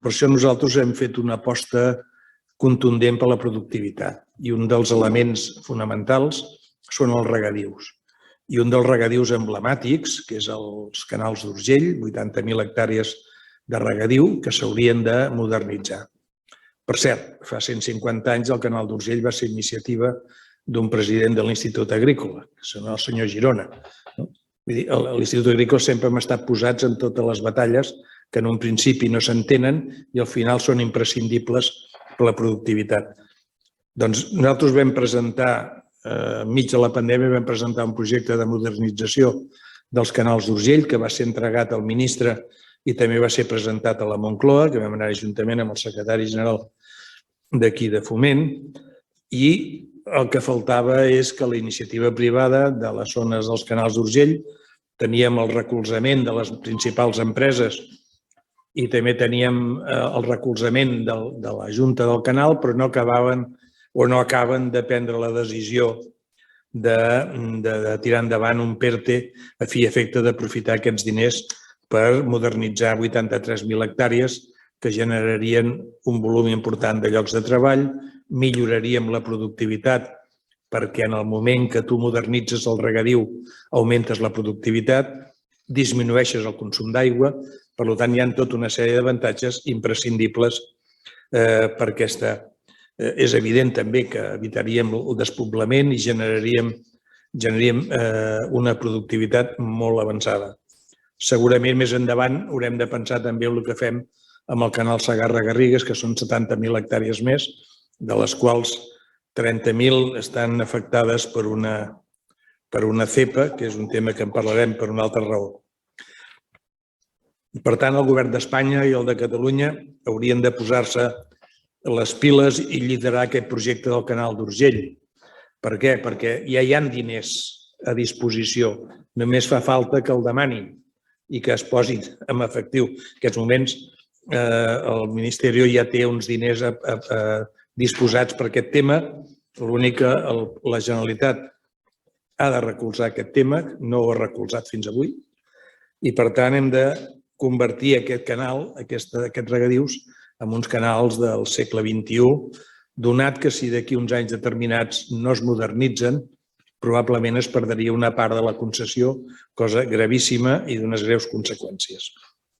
Per això nosaltres hem fet una aposta contundent per la productivitat i un dels elements fonamentals són els regadius. I un dels regadius emblemàtics, que és els canals d'Urgell, 80.000 hectàrees de regadiu que s'haurien de modernitzar. Per cert, fa 150 anys el canal d'Urgell va ser iniciativa d'un president de l'Institut Agrícola, el senyor Girona. L'Institut Agrícola sempre hem estat posats en totes les batalles que en un principi no s'entenen i al final són imprescindibles per la productivitat. Doncs nosaltres vam presentar, enmig de la pandèmia, vam presentar un projecte de modernització dels canals d'Urgell que va ser entregat al ministre i també va ser presentat a la Moncloa, que vam anar juntament amb el secretari general d'aquí de Foment, i el que faltava és que la iniciativa privada de les zones dels canals d'Urgell teníem el recolzament de les principals empreses i també teníem el recolzament de la Junta del Canal, però no acaben de prendre la decisió de tirar endavant un PERTE a fi i efecte d'aprofitar aquests diners per modernitzar 83.000 hectàrees que generarien un volum important de llocs de treball, milloraríem la productivitat perquè en el moment que tu modernitzes el regadiu augmentes la productivitat, disminueixes el consum d'aigua, per tant hi ha tota una sèrie d'avantatges imprescindibles per aquesta. És evident també que evitaríem el despoblament i generaríem una productivitat molt avançada. Segurament més endavant haurem de pensar també en el que fem amb el canal Segarra-Garrigues, que són 70.000 hectàrees més, de les quals 30.000 estan afectades per una cepa, que és un tema que en parlarem per una altra raó. Per tant, el govern d'Espanya i el de Catalunya haurien de posar-se les piles i liderar aquest projecte del canal d'Urgell. Per què? Perquè ja hi ha diners a disposició. Només fa falta que el demanin i que es posin en efectiu. En aquests moments el Ministeri ja té uns diners disposats per aquest tema. L'únic que la Generalitat ha de recolzar aquest tema, no ho ha recolzat fins avui, i per tant hem de convertir aquest canal, aquests regadius, en uns canals del segle XXI, donat que si d'aquí uns anys determinats no es modernitzen, probablement es perdria una part de la concessió, cosa gravíssima i d'unes greus conseqüències.